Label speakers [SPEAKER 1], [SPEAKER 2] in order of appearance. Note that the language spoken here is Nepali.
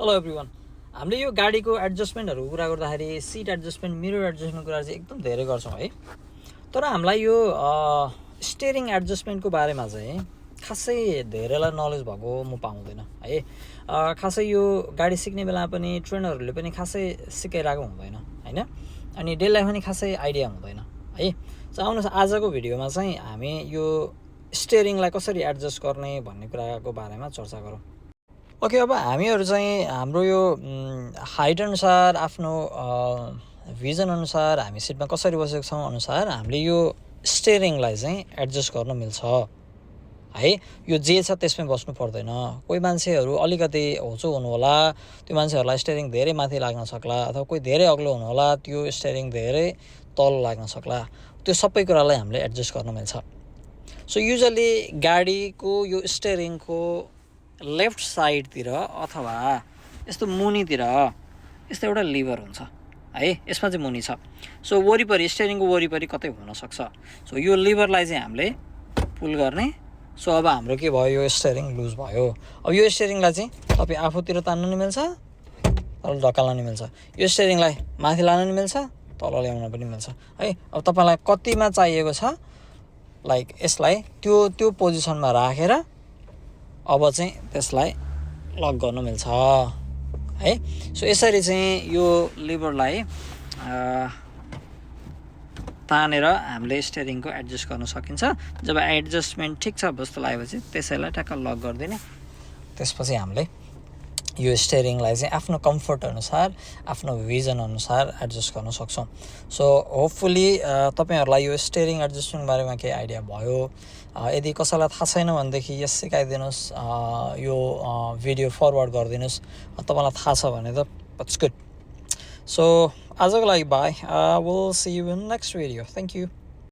[SPEAKER 1] Hello everyone. हामीले यो गाडीको एडजस्टमेन्टहरू कुरा गर्दाखेरि सिट एडजस्टमेन्ट मिरर एडजस्टमेन्ट कुरा चाहिँ एकदम धेरै गर्छौँ है। तर हामीलाई यो स्टियरिङ एडजस्टमेन्टको बारेमा चाहिँ खासै धेरैलाई नलेज भएको म पाउँदैन है। खासै यो गाडी सिक्ने बेला पनि ट्रेनरहरूले पनि खासै सिकाइरहेको हुँदैन होइन, अनि डेललाई पनि खासै आइडिया हुँदैन है। आउनुहोस् आजको भिडियोमा चाहिँ हामी यो स्टियरिङलाई कसरी एडजस्ट गर्ने भन्ने कुराको बारेमा चर्चा गरौँ। ओके, अब हामीहरू चाहिँ हाम्रो यो हाइट अनुसार आफ्नो भिजन अनुसार हामी सिटमा कसरी बसेको छौँ अनुसार हामीले यो स्टियरिङलाई चाहिँ एडजस्ट गर्न मिल्छ है। यो जे छ त्यसमै बस्नु पर्दैन। कोही मान्छेहरू अलिकति होचो हुनु होला, त्यो मान्छेहरूलाई स्टियरिङ धेरै माथि लाग्न सक्ला, अथवा कोही धेरै अग्लो हुनु होला, त्यो स्टियरिङ धेरै तल लाग्न सक्ला। त्यो सबै कुरालाई हामीले एडजस्ट गर्न मिल्छ। सो युजली गाडीको यो स्टियरिङको लेफ्ट साइडतिर अथवा यस्तो मुनितिर यस्तो एउटा लिभर हुन्छ है, यसमा चाहिँ मुनि छ। सो वरिपरि स्टियरिङको वरिपरि कतै हुनसक्छ। सो यो लिभरलाई चाहिँ हामीले पुल गर्ने। सो अब हाम्रो के भयो, यो स्टियरिङ लुज भयो। अब यो स्टियरिङलाई चाहिँ तपाईँ आफूतिर तान्नु नि मिल्छ, तल ढकाल्न नि मिल्छ। यो स्टियरिङलाई माथि लानु नि मिल्छ, तल ल्याउन पनि मिल्छ है। अब तपाईँलाई कतिमा चाहिएको छ, लाइक यसलाई त्यो पोजिसनमा राखेर अब चाहिँ त्यसलाई लक गर्न मिल्छ है। सो यसरी चाहिँ यो लिभरलाई तानेर हामीले स्टियरिङको एडजस्ट गर्न सकिन्छ। जब एडजस्टमेन्ट ठिक छ जस्तो लागेपछि त्यसैलाई टक्क लक गरिदिने। त्यसपछि हामीले यो स्टियरिङलाई चाहिँ आफ्नो कम्फर्ट अनुसार आफ्नो भिजन अनुसार एडजस्ट गर्न सक्छौँ। सो होपफुली तपाईँहरूलाई यो स्टियरिङ एडजस्टमेन्ट बारेमा केही आइडिया भयो। यदि कसैलाई थाहा छैन भनेदेखि यस सिकाइदिनुहोस्, यो भिडियो फरवर्ड गरिदिनुहोस्। तपाईँलाई थाहा छ भने त इट्स गुड। सो आजको लागि by, will see you in next video. Thank you.